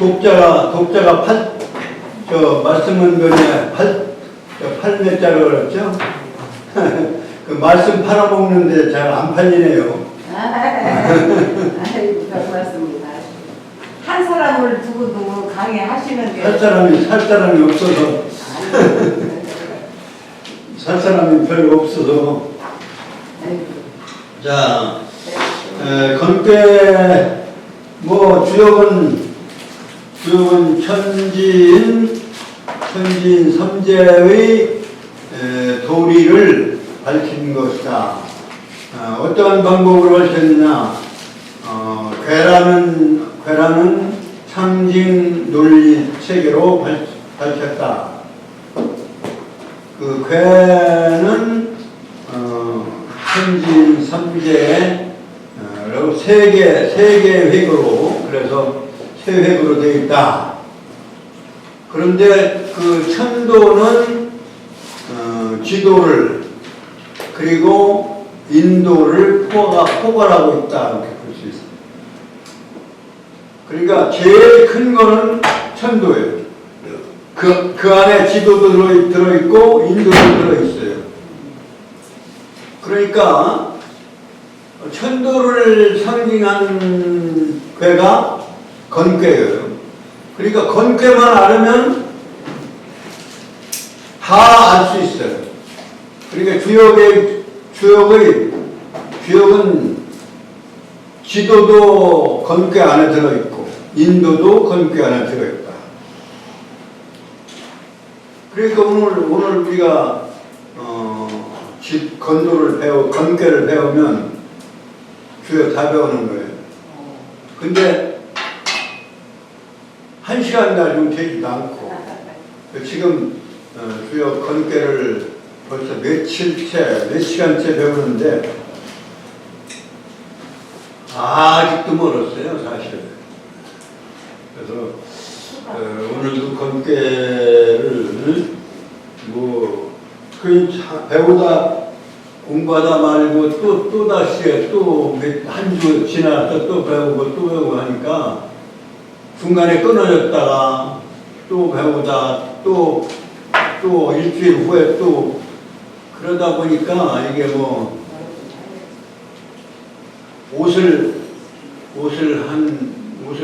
독자가 말씀은 그냥 팔매자로 그랬죠? 그 말씀 팔아먹는데 잘 안 팔리네요. 아이고, 고맙습니다. 한 사람을 두고 강의하시는데. 살 사람이 없어서. 살 사람이 별로 없어서. 자, 건배, 주역은 천지인 삼재의 도리를 밝힌 것이다. 어떠한 방법으로 밝혔느냐? 괴라는 상징 논리 체계로 밝혔다. 그 괴는 천지인 삼재의 세 개의 획으로, 그래서 세 획으로 되어 있다. 그런데 그 천도는 지도를 그리고 인도를 포괄하고 있다, 이렇게 볼 수 있습니다. 그러니까 제일 큰 거는 천도예요. 그 안에 지도도 들어있고 인도도 들어있어요. 그러니까 천도를 상징한 괴가 건괴예요. 그러니까 건괴만 알으면 다 알 수 있어요. 그러니까 주역은 지도도 건괴 안에 들어있고 인도도 건괴 안에 들어있다. 그러니까 오늘 우리가 건괴를 배우면 주역 다 배우는 거예요. 근데 1시간 가지고 되지도 않고 지금 주역 건괴를 벌써 몇 시간째 배우는데 아직도 멀었어요, 사실. 그래서 오늘도 건괴를 배우다 공부하다 말고 또 다시 한 주 지나서 또 배우고 하니까 중간에 끊어졌다가 또 배우다 또 일주일 후에 또 그러다 보니까 이게 옷을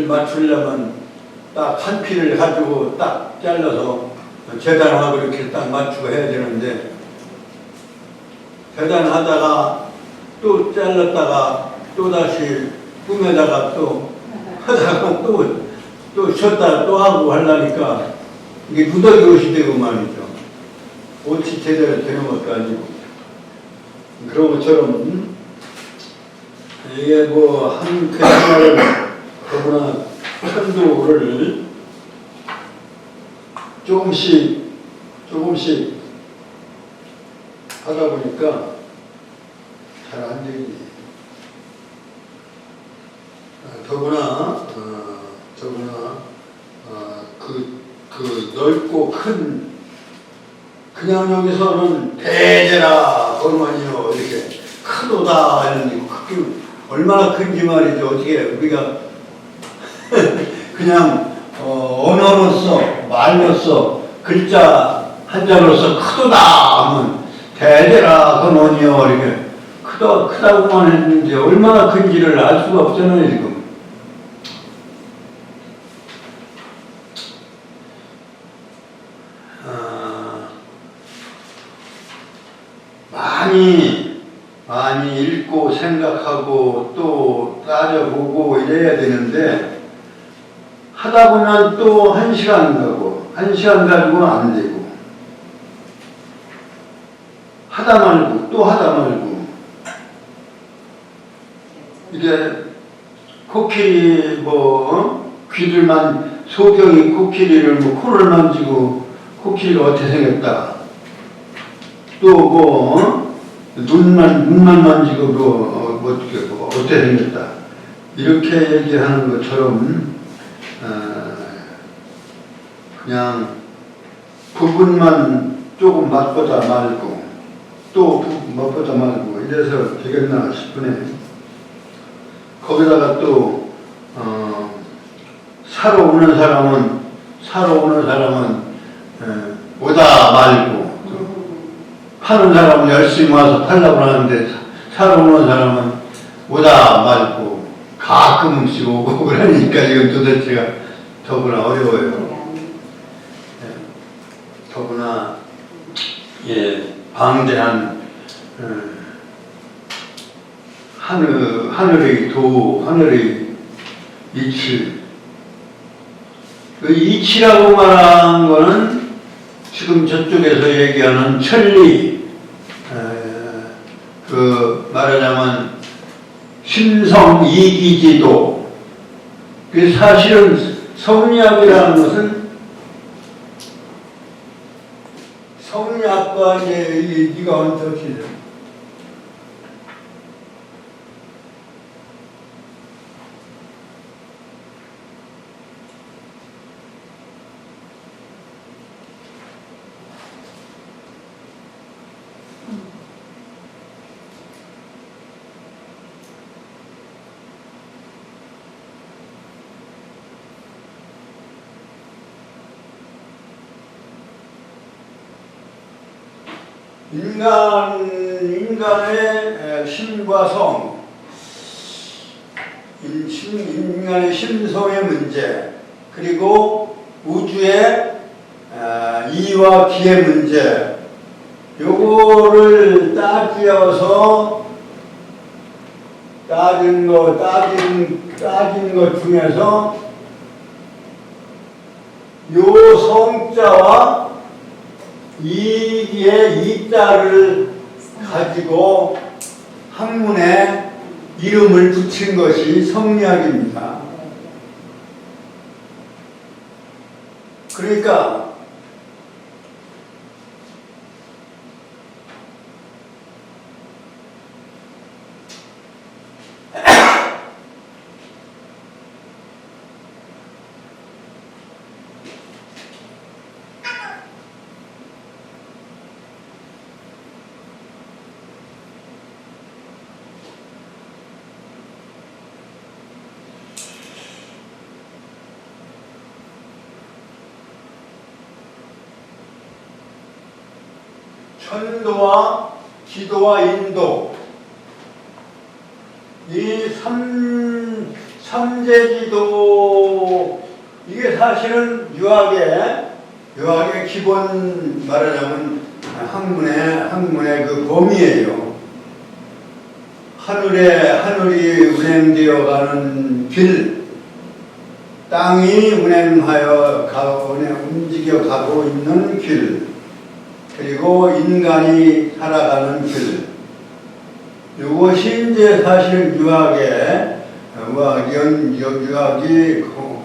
맞추려면 딱 한 피를 가지고 딱 잘라서 재단하고 이렇게 딱 맞추고 해야 되는데 재단하다가 또 잘랐다가 또 다시 꾸며다가 또 하다가 또 쉬었다 또 하고 하려니까 이게 무더기 옷이 되고 말이죠. 옷이 제대로 되는 것도 아니고 그런 것처럼 이게 한 하나를 더구나 천도를 조금씩 하다 보니까 잘 안 되겠네. 더구나 그 넓고 큰 그냥 여기서는 대제라 거르마니요 이렇게 크도다 이런 크게 얼마나 큰지 말이죠. 어떻게 우리가 그냥 언어로서 말로서 글자 한자로서 크도다 하면 대제라 거르마니요 이렇게 크다고만 했는데 얼마나 큰지를 알 수가 없잖아요 지금. 많이 읽고 생각하고 또 따져보고 이래야 되는데 하다 보면 또 1시간 가고 1시간 가지고는 안 되고 하다 말고 또 하다 말고 이게 코끼리 귀들만 소경이 코끼리를 코를 만지고 코끼리가 어떻게 생겼다 또 눈만 만지고 어떻게 생겼다 이렇게 얘기하는 것처럼 그냥 부분만 조금 맛보다 말고 또 맛보다 말고 이래서 되겠나 싶으네. 거기다가 또 사러 오는 사람은 오다 말고 파는 사람은 열심히 와서 팔려고 하는데 사러 오는 사람은 오다 말고 가끔씩 오고 그러니까 이건 도대체가 더구나 어려워요. 더구나 방대한 하늘의 이치. 그 이치라고 말한 거는 지금 저쪽에서 얘기하는 천리, 그 말하자면 심성이기지도. 그 사실은 성리학이라는 것은 성리학과 이제 이가 어떻게 인간의 심과 성, 인간의 심성의 문제, 그리고 우주의 이와 기의 문제, 요거를 따진 것 중에서 요 성자와 이의 이자를 가지고 학문에 이름을 붙인 것이 성리학입니다. 그러니까 천도와 기도와 인도, 이 삼재지도, 이게 사실은 유학의 기본 말하자면 학문의 그 범위예요. 하늘이 운행되어 가는 길, 땅이 움직여 가고 있는 길, 그리고 인간이 살아가는 길. 이것이 이제 사실 유학이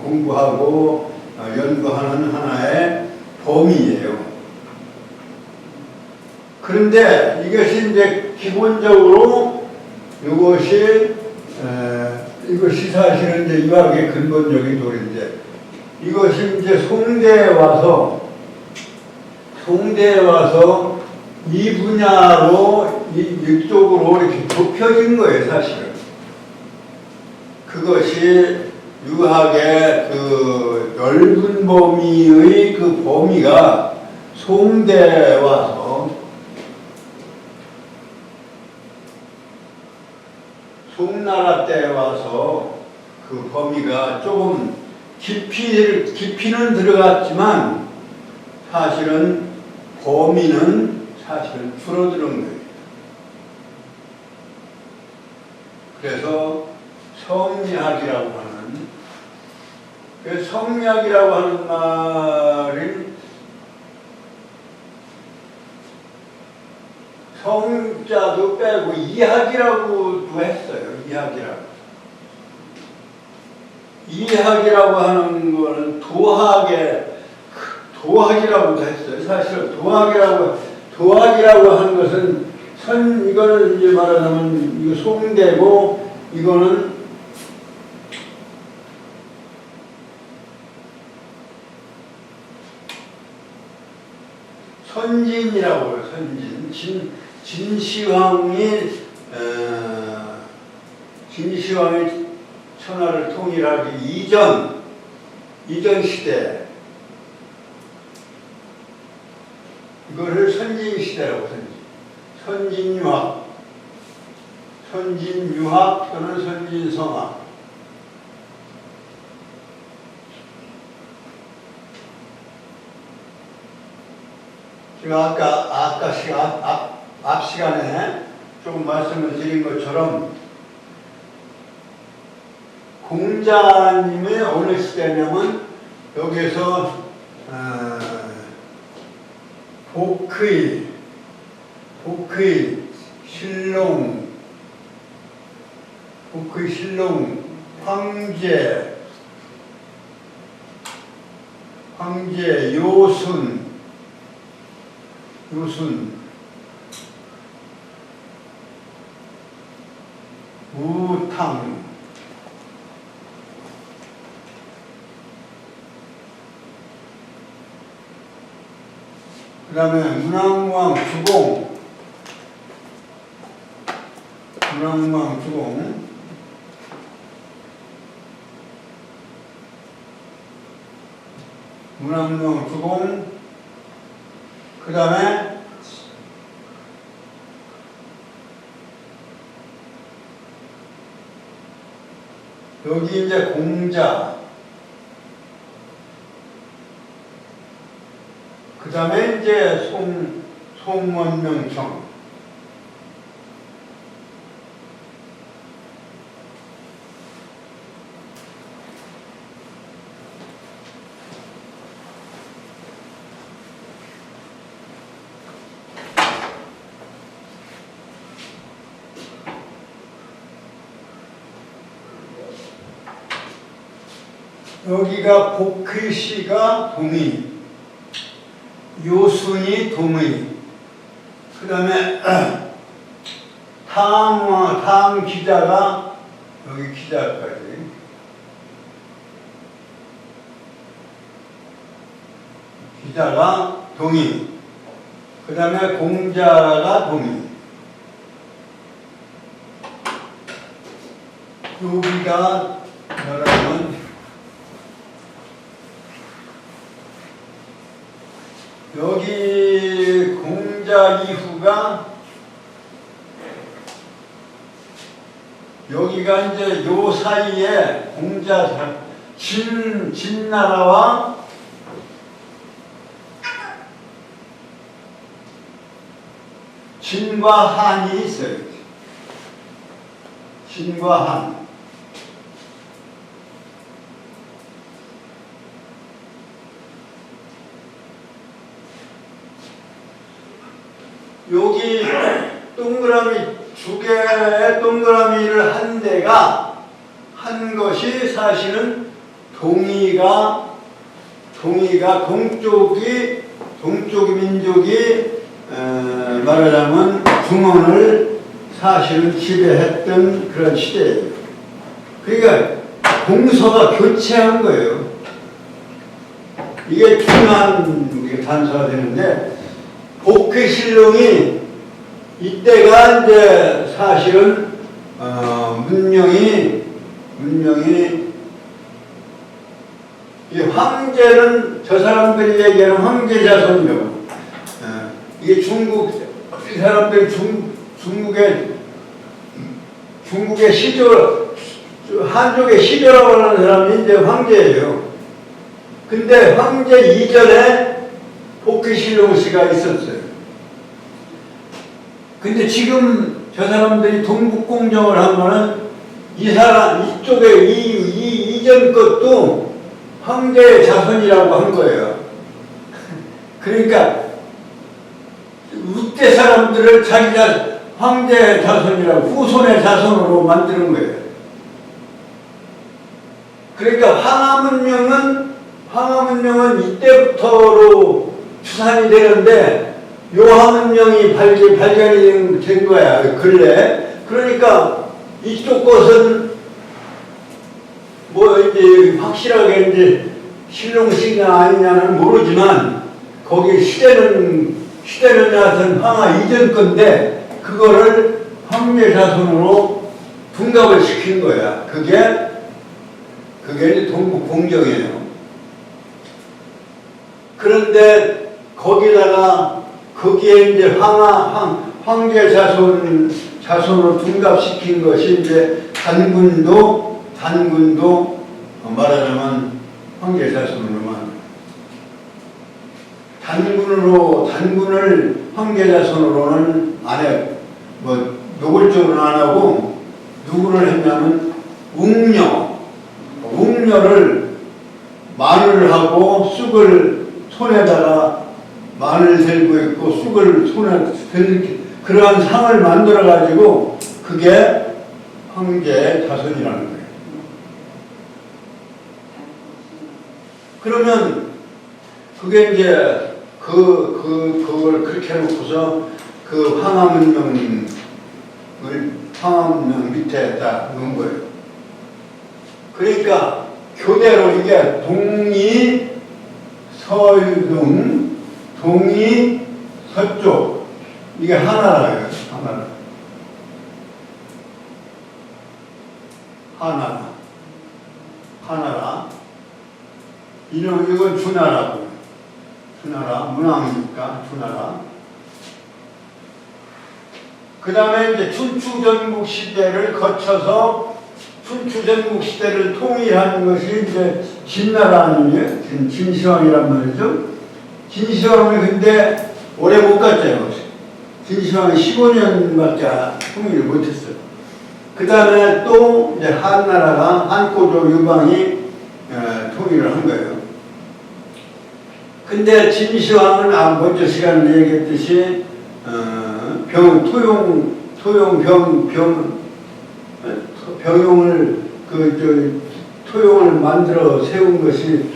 공부하고 연구하는 하나의 범위예요. 그런데 이것이 이제 기본적으로 이것이 사실은 이제 유학의 근본적인 도리인데, 이것이 이제 송대에 와서 이 분야로 이쪽으로 이렇게 좁혀진 거예요, 사실은. 그것이 유학의 그 넓은 범위의 그 범위가 송대에 와서 송나라 때 와서 그 범위가 조금 깊이는 들어갔지만 사실은 범위는 사실은 줄어드는 거예요. 그래서 성리학이라고 하는 말은 성자도 빼고 이학이라고도 했어요. 이학이라고 하는 거는 도학이라고도 했어요. 사실 도학이라고 하는 것은 이거는 이제 말하자면 이거 송대고, 이거는 선진이라고 해요. 진시황이 천하를 통일하기 이전, 이전 시대, 이거를 선진시대라고 선진유학, 선진유학 또는 선진성학. 제가 앞 시간에 조금 말씀을 드린 것처럼 공자님의 어느 시대냐면 여기서 복의, 신롱, 황제, 요순, 무탕, 그 다음에 문왕왕 주공, 그 다음에 여기 이제 공자, 그 다음에 이제 송원명청. 여기가 복희씨가 동의, 요순이 동의, 그 다음에 탕 기자가 여기 기자까지, 기자가 동의, 그 다음에 공자가 동의. 여기가 여러분 여기 공자 이후가 여기가 이제 요 사이에 공자 진나라와 진과 한이 있어요. 진과 한. 여기 동그라미 두 개의 동그라미를 한 것이 사실은 동쪽 민족이 말하자면 중원을 사실은 지배했던 그런 시대예요. 그러니까 공서가 교체한 거예요. 이게 중요한 단서가 되는데, 복희신롱이 이때가 이제 사실은 문명이 이 황제는 저 사람들이 얘기하는 황제 자손이라고. 이게 이 사람들이 중국의 시조, 한족의 시조라고 하는 사람이 이제 황제예요. 근데 황제 이전에 복희신롱 씨가 있었어요. 근데 지금 저 사람들이 동북공정을 한 거는 이쪽에 이전 것도 황제의 자손이라고 한 거예요. 그러니까 우대 사람들을 자기가 황제의 자손이라고, 후손의 자손으로 만드는 거예요. 그러니까 황하문명은 이때부터로 추산이 되는데, 요하문명이 발견이 된 거야, 근래. 그러니까 이쪽 것은 뭐 이제 확실하게 이제 신롱시냐 아니냐는 모르지만, 거기 시대는 여하튼 황하 이전 건데, 그거를 황제 자손으로 둔갑을 시킨 거야. 그게 이제 동북 공정이에요. 그런데 거기에 이제 황제 자손을 둔갑시킨 것이 이제 단군도 말하자면 황제 자손으로만 단군을 황제 자손으로는 안 해. 뭐 노골적으로는 안 하고 누구를 했냐면 웅녀를 마늘하고 쑥을 손에다가 마늘 들고 있고 쑥을 손에 들고 그러한 상을 만들어 가지고 그게 황제 자손이라는 거예요. 그러면 그게 이제 그걸 그렇게 해놓고서 그 황하문명 밑에 딱 놓은 거예요. 그러니까 교대로 이게 동이 서동, 동이 서쪽 이게 하나라요. 하나라. 이건 주나라고. 주나라 문왕이니까 주나라. 그 다음에 이제 춘추전국 시대를 거쳐서 춘추전국 시대를 통일하는 것이 이제 진나라 아니에요? 진시황이란 말이죠. 진시황이 근데 오래 못 갔잖아요. 진시황이 15년밖에 통일을 못했어요. 그 다음에 또 이제 한나라가 한꼬조 유방이 통일을 한 거예요. 근데 진시황은 먼저 시간에 얘기했듯이 토용을 만들어 세운 것이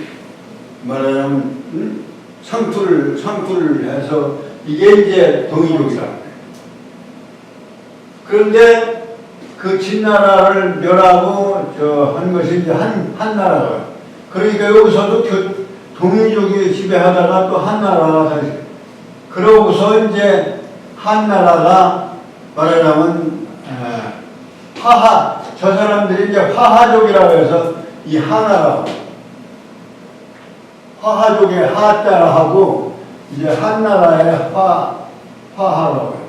말하자면 상투를 해서 이게 이제 동이족이라는 거예요. 그런데 그 진나라를 멸하고 한 것이 이제 한나라가 그러니까 여기서도 동이족이 지배하다가 또 한나라가 다시 그러고서 이제 한나라가 말하자면 저 사람들이 이제 화하족이라고 해서 이 하나라고 화하족의 하자라 하고 이제 한나라의 화하라고 해요.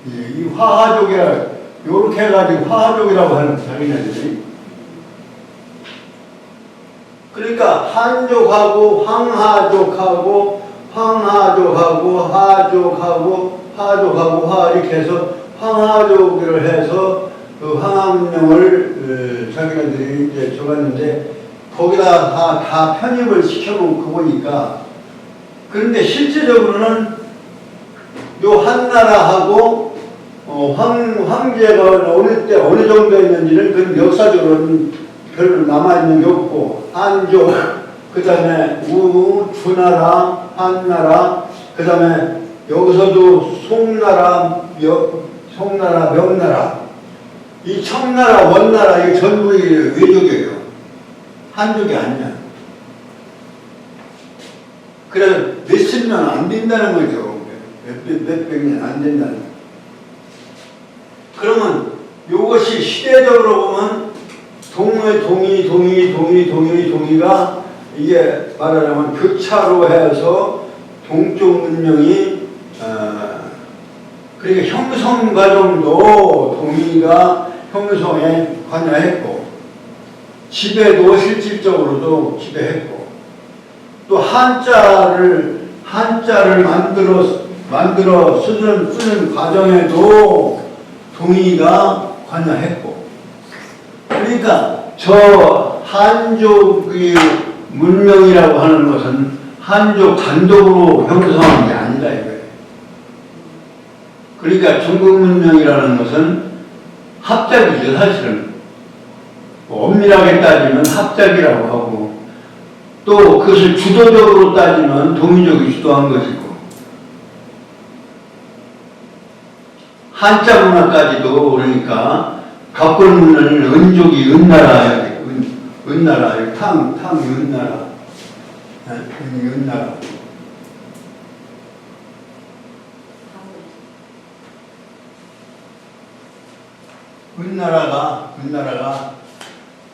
이 화하족이라 요렇게 해가지고 화하족이라고 하는 자기네들이 그러니까 한족하고 황하족하고 하족하고 화 이렇게 해서 황하족을 해서 그 황하문명을 자기네들이 이제 적었는데 거기다 다 편입을 시켜놓고 보니까 그런데 실제적으로는 요 한나라하고 황제가 어느 정도 있는지는 그 역사적으로는 별로 남아있는 게 없고 한족 그 다음에 주나라 한나라 그 다음에 여기서도 송나라 명나라 이 청나라 원나라 이게 전부 외족이에요. 한족이 아니야. 그래 몇십 년 안 된다는 거죠. 몇백 년 안 된다는 거예요. 그러면 이것이 시대적으로 보면 동이가 이게 말하자면 교차로 해서 동쪽 문명이 그러니까 형성 과정도 동이가 형성에 관여했고 지배도 실질적으로도 지배했고 또 한자를 만들어 쓰는 과정에도 동이가 관여했고 그러니까 저 한족의 문명이라고 하는 것은 한족 단독으로 형성한 게 아니다 이거예요. 그러니까 중국 문명이라는 것은 합작이죠 사실은. 엄밀하게 따지면 합작이라고 하고 또 그것을 주도적으로 따지면 동이족이 주도한 것이고 한자 문화까지도 그러니까 갑골문을 은족이 은나라 탕이 은나라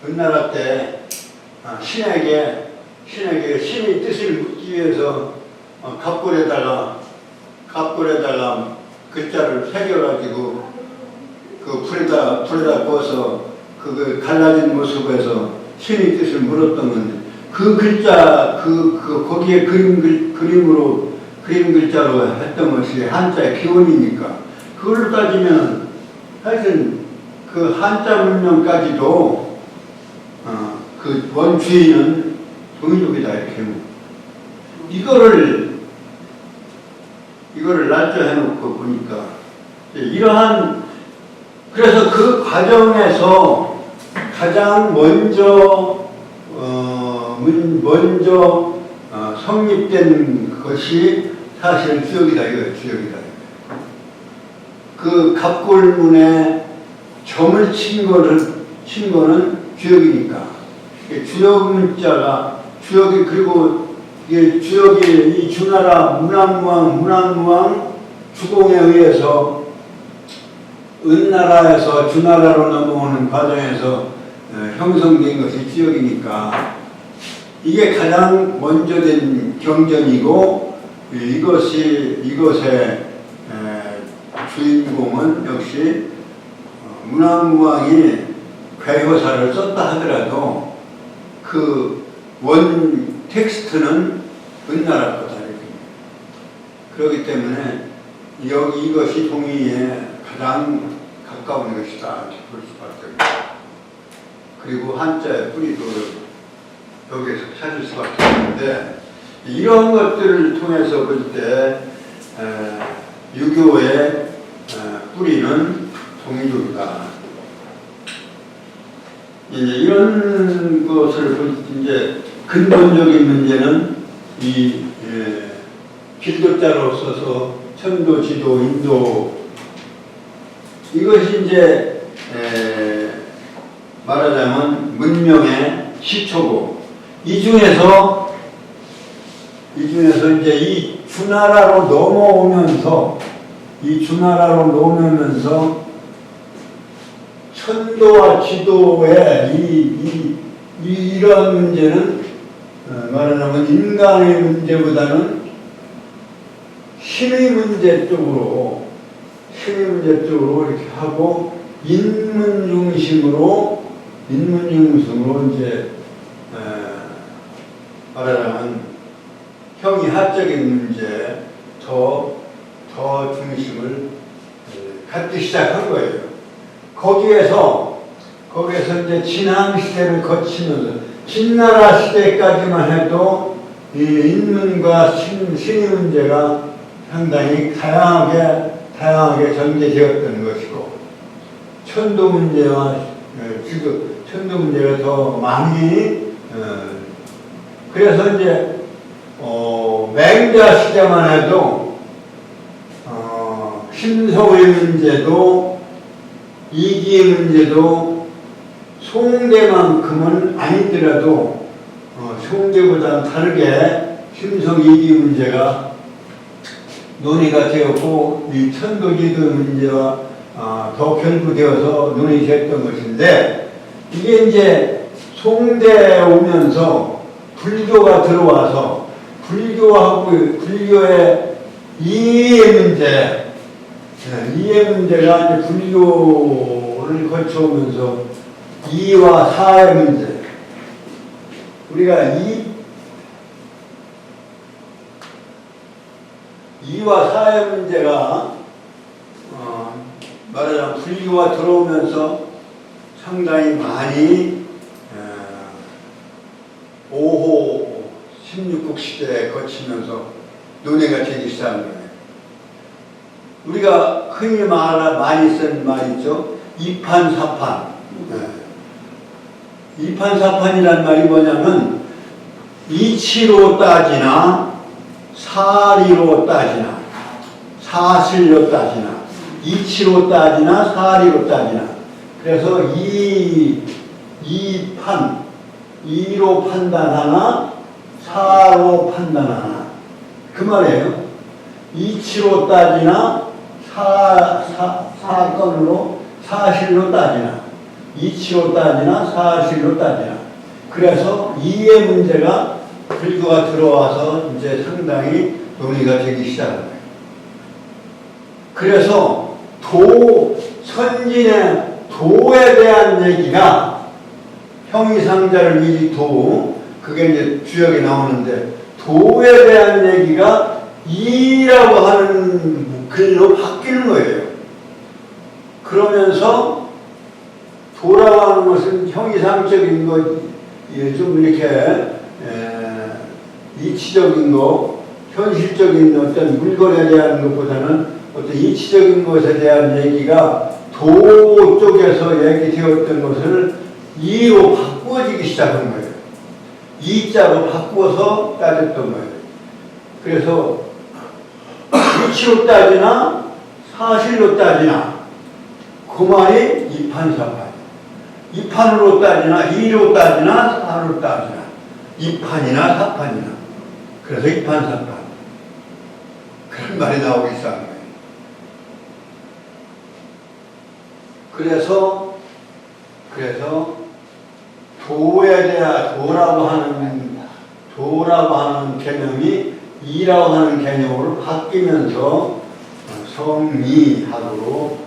은나라 때 신에게 신에게 신의 뜻을 묻기 위해서 갑골에다가 글자를 새겨가지고 그 불에다 구워서 그 갈라진 모습에서 신의 뜻을 물었던 건데 그 글자 거기에 그림 글자로 했던 것이 한자의 기원이니까 그걸로 따지면 하여튼 그 한자 문명까지도 그 원주인은 동이족이다 이렇게 이거를 날짜해놓고 보니까 이러한 그래서 그 과정에서 가장 먼저 성립된 것이 사실 주역이다 이거예요. 주역이다. 그 갑골문에 점을 친 거는 주역이니까 주역 문자가 주역이 그리고 이게 주역이 이 주나라 문왕무왕 주공에 의해서 은나라에서 주나라로 넘어오는 과정에서 형성된 것이 주역이니까 이게 가장 먼저 된 경전이고 이것의 주인공은 역시 문왕무왕이 괴효사를 썼다 하더라도 그 원 텍스트는 은나라 거다. 그렇기 때문에 이것이 동의에 가장 가까운 것이다. 볼 수밖에 없다. 그리고 한자의 뿌리도 여기에서 찾을 수밖에 없는데 이런 것들을 통해서 볼 때 유교의 뿌리는 동이족이다. 이제 이런 것을 볼 때 이제 근본적인 문제는 이 길도자로 써서 천도, 지도, 인도 이것이 이제 말하자면 문명의 시초고 이 중에서 이제 이 주나라로 넘어오면서 천도와 지도의 이러한 문제는 말하자면 인간의 문제보다는 신의 문제 쪽으로 이렇게 하고 인문 중심으로 이제 말하자면 형이하적인 문제 더 중심을 갖기 시작한 거예요. 거기에서 이제 진앙 시대를 거치면서 진나라 시대까지만 해도 이 인문과 신의 문제가 상당히 다양하게 전개되었던 것이고 천도 문제와 천도 문제가 더 많이 그래서 이제 맹자 시대만 해도 신서의 문제도 이기의 문제도 송대만큼은 아니더라도 송대보다는 다르게 심성 이기 문제가 논의가 되었고 이 천도지도 문제와 더 결부되어서 논의 됐던 것인데 이게 이제 송대에 오면서 불교가 들어와서 불교의 이해 문제가 이제 불교를 거쳐오면서 이와 사의 문제 우리가 이와 사의 문제가 말하자면 불교가 들어오면서 상당히 많이 5호 16국 시대에 거치면서 논의가 되기 시작한 거예요. 우리가 흔히 많이 쓴 말이죠. 이판사판. 이판사판이란 말이 뭐냐면 이치로 따지나 사리로 따지나 사실로 따지나 이치로 따지나 사리로 따지나 그래서 이로 판단하나 사로 판단하나 그 말이에요. 이치로 따지나 사건으로 사실로 따지나 이치로 따지나 사실로 따지나 그래서 이의 문제가 불교가 들어와서 이제 상당히 논의가 되기 시작한 거예요. 그래서 선진의 도에 대한 얘기가 형이상자를 미리 도, 그게 이제 주역에 나오는데 도에 대한 얘기가 이라고 하는 글로 바뀌는 거예요. 그러면서 도라고 하는 것은 형이상적인 것, 좀 이렇게 이치적인 거, 현실적인 어떤 물건에 대한 것보다는 어떤 이치적인 것에 대한 얘기가 도 쪽에서 얘기되었던 것을 이로 바꾸어지기 시작한 거예요. 이자로 바꾸어서 따졌던 거예요. 그래서 이치로 따지나 사실로 따지나 그 말이 이판사판. 이판으로 따지나 이로 따지나 사로 따지나 이판이나 사판이나 그래서 이판사판 그런 말이 나오기 시작한 거예요. 그래서 도에 대한 도라고 하는 개념이 이라고 하는 개념으로 바뀌면서 성이하고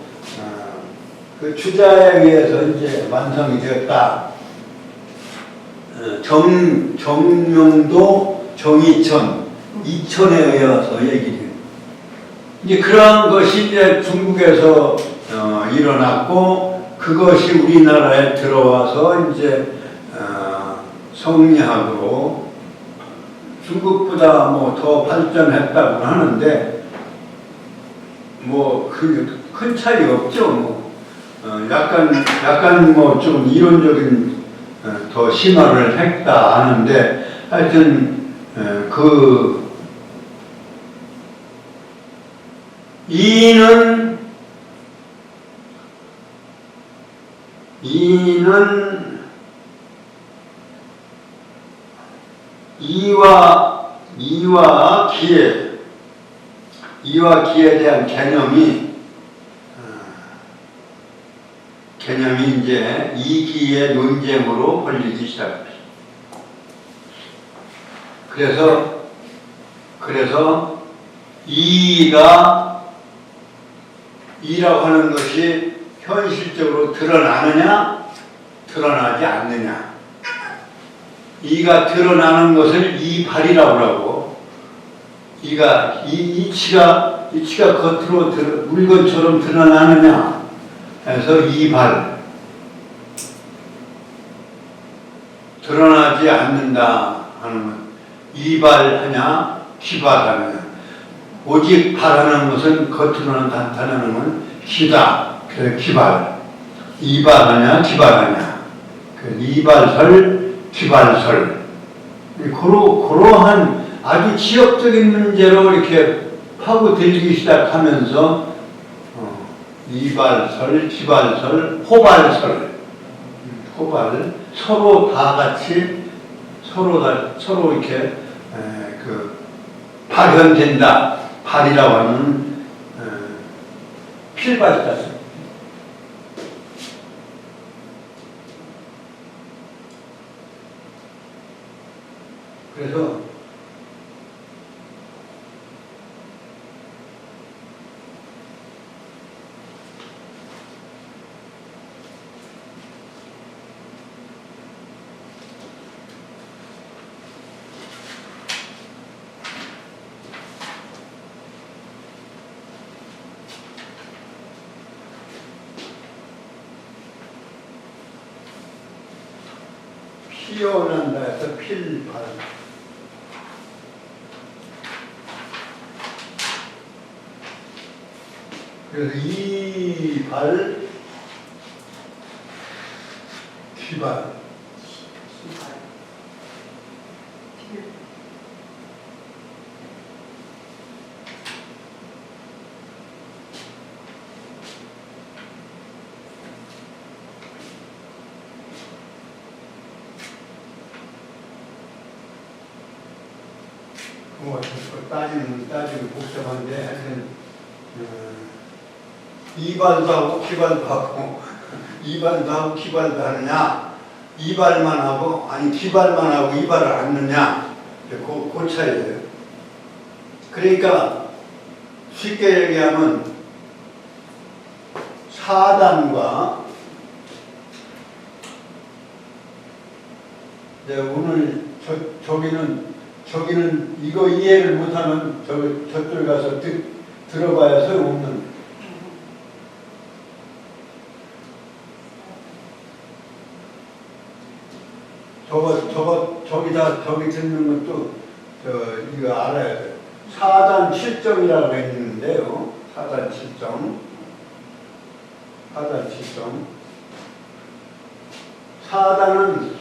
그 주자에 의해서 이제 완성이 되었다. 정명도 정이천, 이천에 의해서 얘기돼요. 이제 그러한 것이 이제 중국에서 일어났고 그것이 우리나라에 들어와서 이제 성리학으로 중국보다 뭐 더 발전했다고 하는데 뭐 큰 차이 없죠. 뭐 약간 뭐 좀 이론적인 더 심화를 했다 하는데 하여튼 이는 이와 기에 대한 개념이 이제 이기의 논쟁으로 벌리기 시작합니다. 그래서 이라고 하는 것이 현실적으로 드러나느냐, 드러나지 않느냐. 이가 드러나는 것을 이발이라고 하고, 이치가 겉으로 물건처럼 드러나느냐 해서 이발. 드러나지 않는다 하는 건 이발하냐, 기발하느냐. 오직 발하는 것은 겉으로는 나타나는 건 기다. 그래서 기발. 이발하냐, 기발하냐. 이발설, 기발설. 그러한 아주 지역적인 문제로 이렇게 파고들기 시작하면서 이발설, 기발설, 호발설. 호발. 서로 다 같이 서로 이렇게 발현된다. 발이라고 하는 필발이 땄습니다. 그래서 피어난다 해서 필발. 그래서 이발, 기발. 뭐 따지면 복잡한데 하여튼 이발도 하고 기발도 하고 이발도 하고 기발도 하느냐, 이발만 하고 아니 기발만 하고 이발을 하느냐, 그 차이예요. 그러니까 쉽게 얘기하면 사단과 오늘 저기는 이거 이해를 못하면 저쪽 가서 들어봐야 소용없는. 저기 듣는 것도 이거 알아야 돼요. 사단 7점이라고 했는데요. 사단 7점. 사단은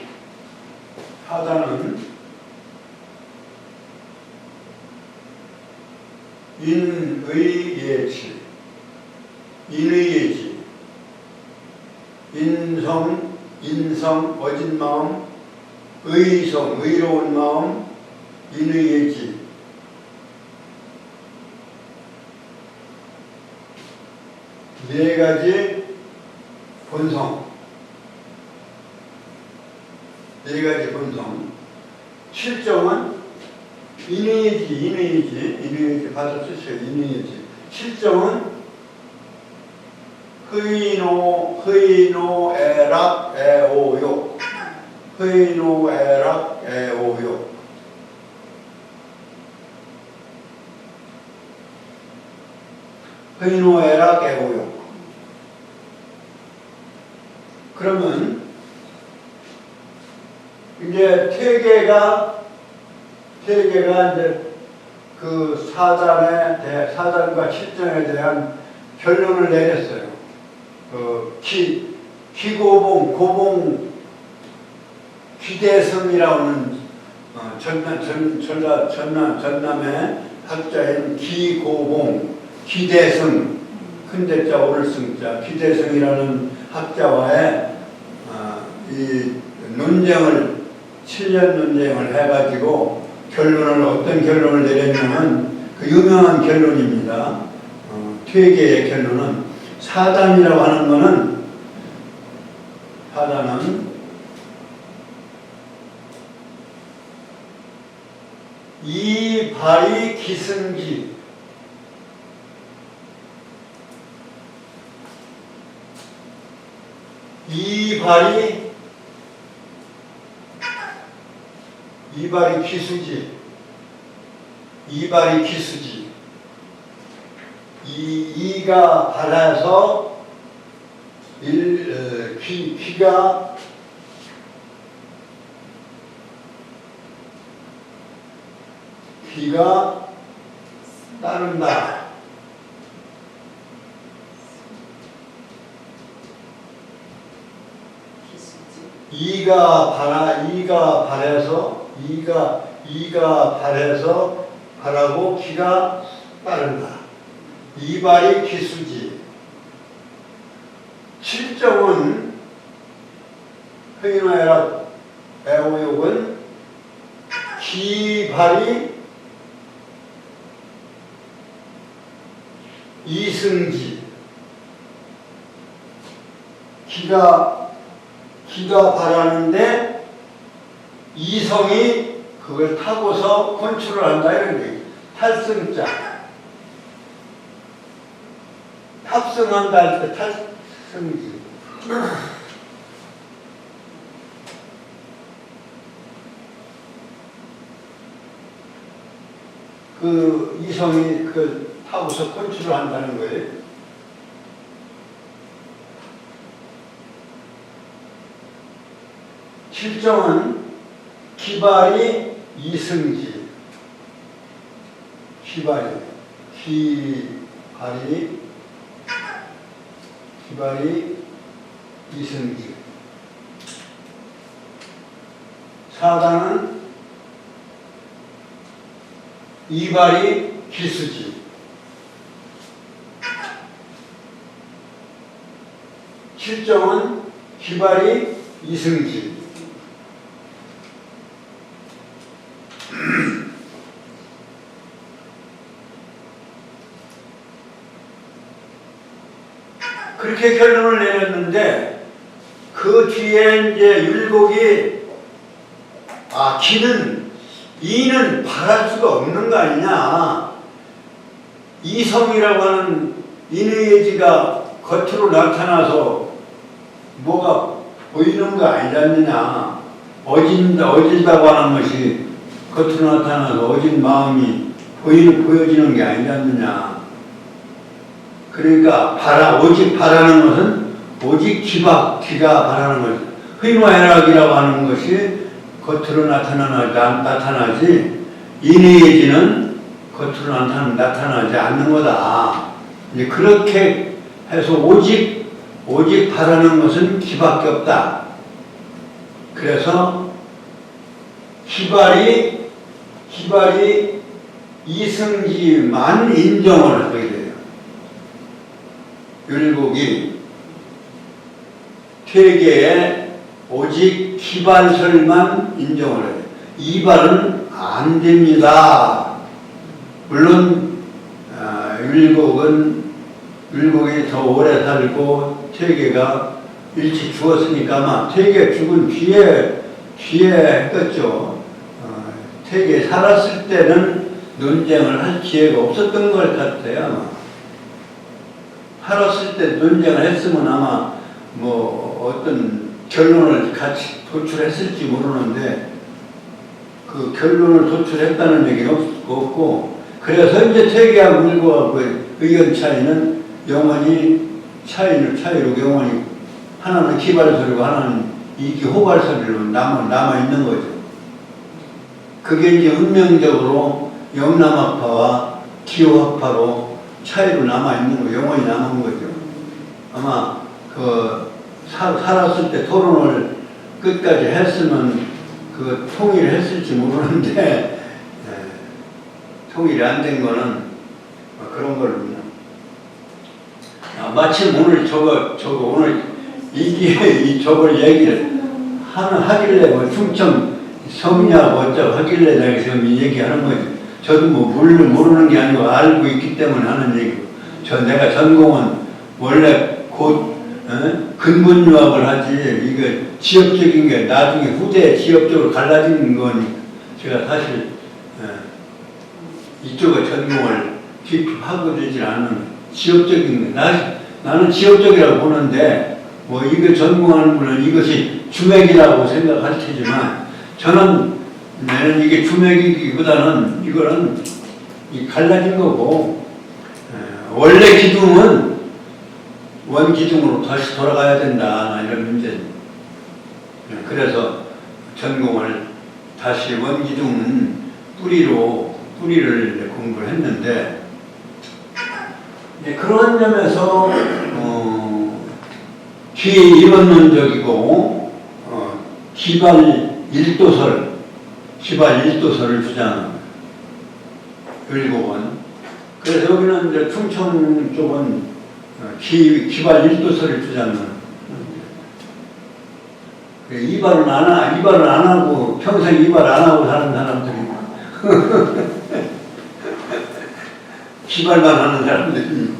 인의예지, 인성, 어진 마음, 의성, 의로운 마음, 인의예지. 네 가지 본성. 실정은 인의예지 봐서 쓰세요. 인의예지. 실정은 의노애락 애오욕. 그러면 이제 퇴계가 이제 그 사단과 칠정에 대한 결론을 내렸어요. 그 고봉 귀대성이라는 전남의 학자인 기고봉, 귀대성, 큰대자 오를승자, 귀대성이라는 학자와의 이 논쟁을 7년 논쟁을 해가지고 어떤 결론을 내렸냐면 그 유명한 결론입니다. 퇴계의 결론은 사단이라고 하는 것은 이발이 기승지, 이발이 기수지. 이가 발해서 귀가 따른다. 이가 발해서 발하고 귀가 따른다. 이발이 기수지. 실정은 의노애락 애오욕은 기발이 이승지. 기가 발하는데 이성이 그걸 타고서 컨트롤 한다 이런 얘기. 탈승자. 탑승한다 할 때 탈승지. 그 이성이 그 타고서 컨트롤 한다는 거예요. 실정은 기발이 이승지. 기발이 이승지. 사단은 이발이 기수지. 실정은 기발이 이승지. 그렇게 결론을 내렸는데 그 뒤에 이제 율곡이 기는 이는 바랄 수가 없는 거 아니냐. 이성이라고 하는 인의 예지가 겉으로 나타나서 뭐가 보이는 거 아니지 않느냐. 어진다고 하는 것이 겉으로 나타나서 어진 마음이 보여지는 게 아니지 않느냐. 그러니까 오직 바라는 것은 오직 기가 바라는 것. 의무애락이라고 하는 것이 겉으로 나타나지 인의 예지는 겉으로 나타나지 않는 거다. 이제 그렇게 해서 오직 바라는 것은 기밖에 없다. 그래서 기발이 이승지만 인정을 하게 돼요. 율곡이 퇴계에 오직 기발설만 인정을 해요. 이발은 안 됩니다. 물론 율곡이 더 오래 살고 퇴계가 일찍 죽었으니까 아마 퇴계 죽은 뒤에 했겠죠. 퇴계 살았을 때는 논쟁을 할 기회가 없었던 것 같아요. 아마 살았을 때 논쟁을 했으면 아마 뭐 어떤 결론을 같이 도출했을지 모르는데 그 결론을 도출했다는 얘기는 없고, 그래서 이제 퇴계하고 율곡하고 의견 차이는 영원히 차이로 영원히 하나는 기발설이고 하나는 이기호발설이로 남아있는 거죠. 그게 이제 운명적으로 영남학파와 기호학파로 차이로 남아있는 거, 영원히 남은 거죠. 아마 살았을 때 토론을 끝까지 했으면 통일을 했을지 모르는데, 통일이 안 된 거는 그런 걸로. 마침 오늘 오늘 저걸 얘기를 하길래 충청 성리하고 어쩌고 하길래 내가 지금 이 얘기하는 거지. 저도 뭐 모르는 게 아니고 알고 있기 때문에 하는 얘기고. 내가 전공은 원래 곧 근본 유학을 하지, 이거 지역적인 게 나중에 후대에 지역적으로 갈라지는 거니까 제가 사실 이쪽에 전공을 깊이 하고 되질 않은 지역적인 거. 나는 지역적이라고 보는데 뭐 이거 전공하는 분은 이것이 주맥이라고 생각할 테지만 나는 이게 주맥이기보다는 이거는 갈라진 거고, 원래 기둥은 원기둥으로 다시 돌아가야 된다, 이런 문제입니다. 그래서 전공을 다시 원기둥 뿌리를 공부를 했는데, 그런 점에서 기이론론적이고 기발 일도설을 주장합니다. 율곡은. 그래서 여기는 이제 충청 쪽은 기발 일도설을 주장합니다. 이발은 안 하고 평생 이발 안 하고 사는 사람들이 기발만 하는 사람들이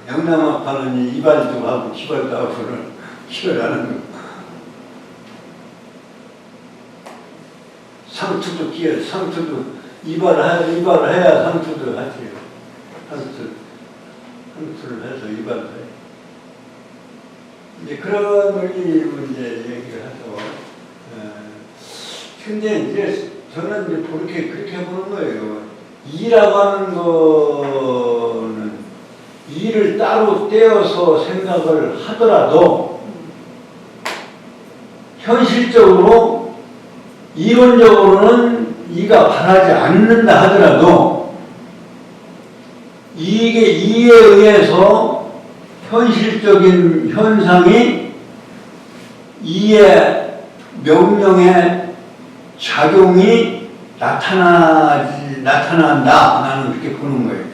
영남학파는 이발도 하고 기발도 하고 기발하는 거. 상투도 이발을 해야 상투도 하지. 상투를 해서 이발을 해. 이제 그런 논리 문제 얘기를 해서, 근데 이제 저는 이제 그렇게 보는 거예요. 이라고 하는 거는 이를 따로 떼어서 생각을 하더라도 현실적으로 이론적으로는 이가 바라지 않는다 하더라도 이게 이에 의해서 현실적인 현상이 이의 명령의 작용이 나타난다. 나는 그렇게 보는 거예요.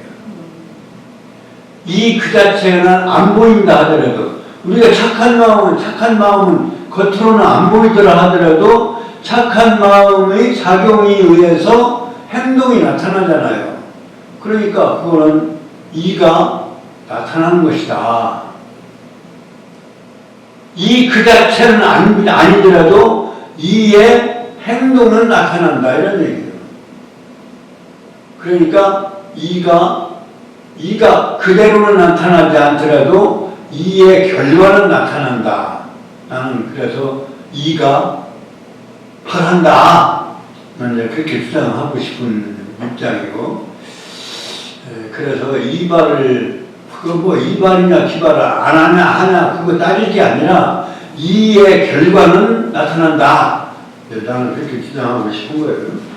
이 그 자체는 안 보인다 하더라도, 우리가 착한 마음은 겉으로는 안 보이더라 하더라도 착한 마음의 작용에 의해서 행동이 나타나잖아요. 그러니까 그거는 이가 나타나는 것이다. 이 그 자체는 아니더라도 이의 행동은 나타난다 이런 얘기예요. 그러니까 이가 그대로는 나타나지 않더라도 이의 결과는 나타난다. 나는 그래서 이가 팔한다. 나는 그렇게 주장하고 싶은 입장이고, 그래서 이발을 그거 뭐 이발이냐 기발을 안 하냐 하냐 그거 따질 게 아니라 이의 결과는 나타난다. 나는 그렇게 주장하고 싶은 거예요.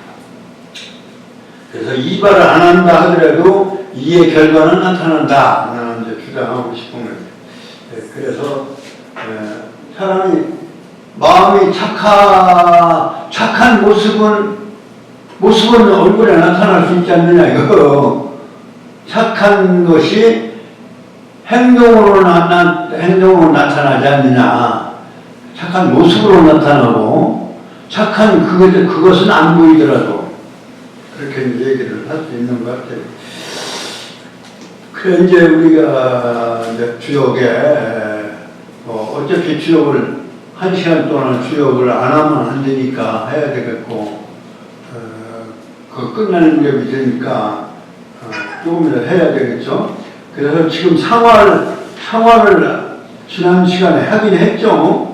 그래서 이발을 안 한다 하더라도 이의 결과는 나타난다. 나는 이제 주장하고 싶은 거예요. 그래서 사람이 마음이 착한 모습은 얼굴에 나타날 수 있지 않느냐 이거. 착한 것이 행동으로 나타나지 않느냐. 착한 모습으로 나타나고 착한 그것은 안 보이더라도 그렇게 얘기를 할 수 있는 것 같아요. 그래 이제 우리가 이제 주역에 어차피 주역을 1시간 동안 주역을 안 하면 안 되니까 해야 되겠고 그 끝나는 게 되니까 조금이라도 해야 되겠죠. 그래서 지금 상화를 지난 시간에 하긴 했죠.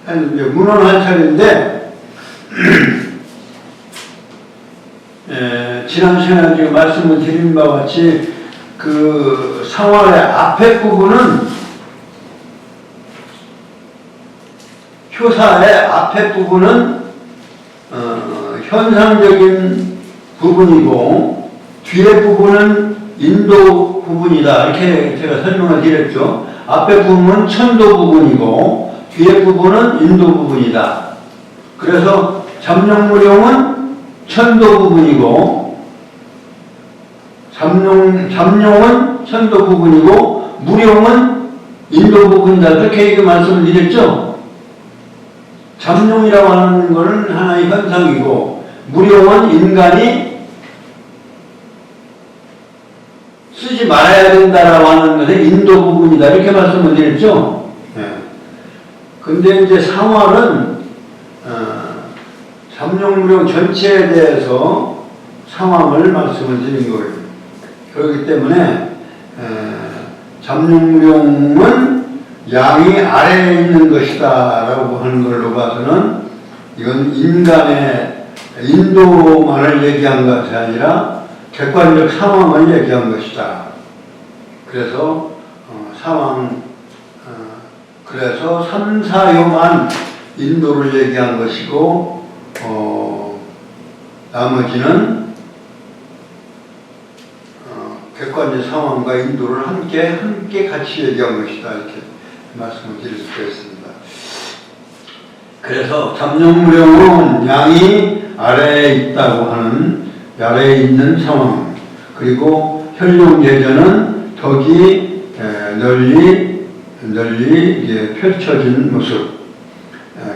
이제 문헌할 차례인데 지난 시간에 지금 말씀을 드린 바와 같이 그 상화의 앞에 부분은 효사의 앞에 부분은 현상적인 부분이고 뒤에 부분은 인도 부분이다. 이렇게 제가 설명을 드렸죠. 앞에 부분은 천도 부분이고 뒤에 부분은 인도 부분이다. 그래서 잠룡무룡은 천도 부분이고 잠룡은 천도 부분이고 무룡은 인도 부분이다. 그렇게 이렇게 말씀을 드렸죠. 잠룡이라고 하는 것은 하나의 현상이고 무룡은 인간이 쓰지 말아야 된다라고 하는 것의 인도 부분이다. 이렇게 말씀을 드렸죠. 근데 이제 상화는 잠룡무룡 전체에 대해서 상황을 말씀을 드린 거예요. 그렇기 때문에 잠룡무룡은 양이 아래에 있는 것이다 라고 하는 걸로 봐서는 이건 인간의 인도만을 얘기한 것이 아니라 객관적 상황을 얘기한 것이다. 그래서 그래서 3, 4요만 인도를 얘기한 것이고 나머지는 객관적 상황과 인도를 함께 같이 얘기한 것이다. 이렇게 말씀을 드릴 수가 있습니다. 그래서 잠룡무룡은 양이 아래에 있다고 하는 아래에 있는 상황, 그리고 현룡제전은 덕이 널리 이제 펼쳐진 모습,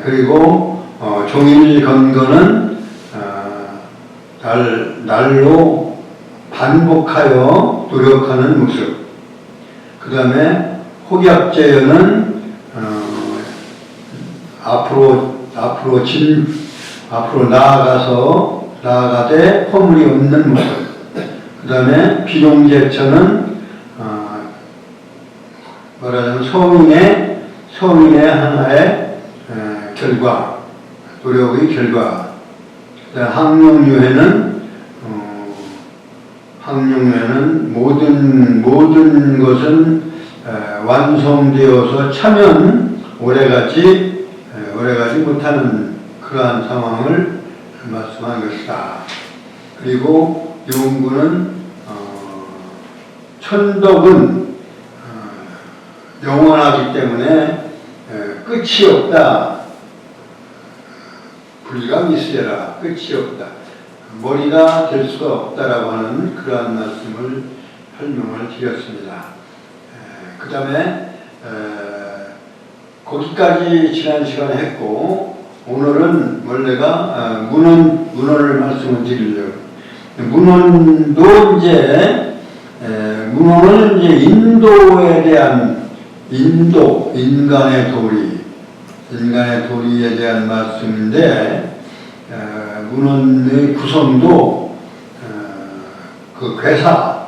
그리고 종일건건은 날로 반복하여 노력하는 모습, 그 다음에 혹약제연은 앞으로 나아가되 허물이 없는 모습, 그 다음에 비룡제천은 말하자면 성인의 하나의 결과, 노력의 결과. 항룡유해는 모든 것은 완성되어서 차면 오래가지 못하는 그러한 상황을 말씀한 것이다. 그리고 용구는 천덕은 영원하기 때문에 끝이 없다. 불감 있으라. 끝이 없다. 머리가 될 수가 없다라고 하는 그러한 말씀을 설명을 드렸습니다. 그 다음에 거기까지 지난 시간에 했고, 오늘은 원래가 문헌을 말씀을 드리려고. 문헌은 이제 인도에 대한 인간의 도리, 인간의 도리에 대한 말씀인데 문헌의 구성도 그 괴사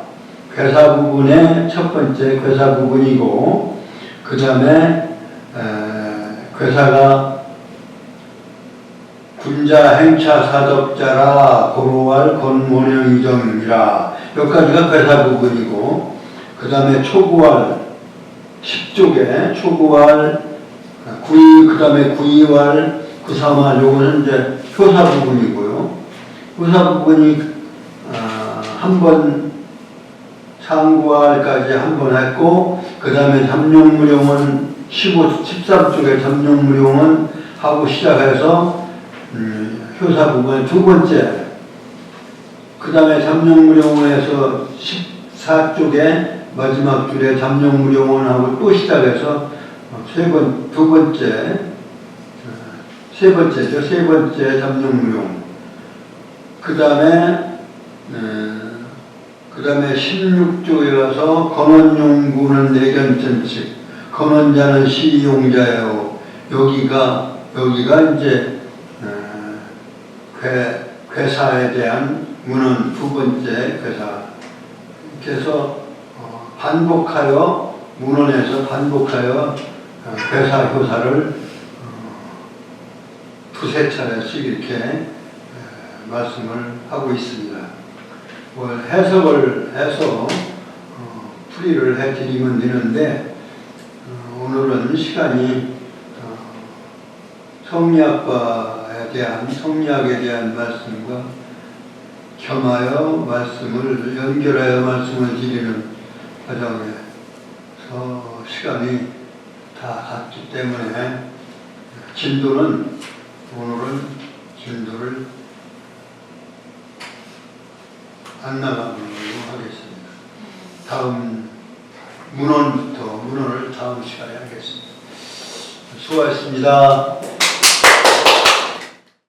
부분의 첫 번째 괴사 부분이고 그 다음에 괴사가 군자 행차 사덕자라 고로할 권모령이정이라 여기까지가 괴사 부분이고 그 다음에 초구할 10쪽에 초구할 그 다음에 구이왈 구사말 요거는 이제 효사 부분이고요. 효사 부분이 한 번 상구할까지 한 번 했고 그 다음에 잠룡무룡은 13쪽에 잠룡무룡은 하고 시작해서 효사 부분 두 번째 그 다음에 잠룡무룡에서 14쪽에 마지막 줄에 잠룡무룡원하고 또 시작해서 두 번째죠. 세 번째 잠룡무룡. 그 다음에 16쪽에 가서 건원용구는 내견천칙, 건원자는 시용자예요. 여기가 이제 괴사에 대한 문헌 두 번째 괴사. 그래서 반복하여 문헌에서 반복하여 괴사 효사를 두세 차례씩 이렇게 말씀을 하고 있습니다. 해석을 해서 풀이를 해드리면 되는데 오늘은 시간이 성리학에 대한 말씀과 겸하여 연결하여 말씀을 드리는 과정에서 시간이 다 갔기 때문에 오늘은 진도를 안 나가는 걸로 하겠습니다. 다음 문헌을 다음 시간에 하겠습니다. 수고하셨습니다.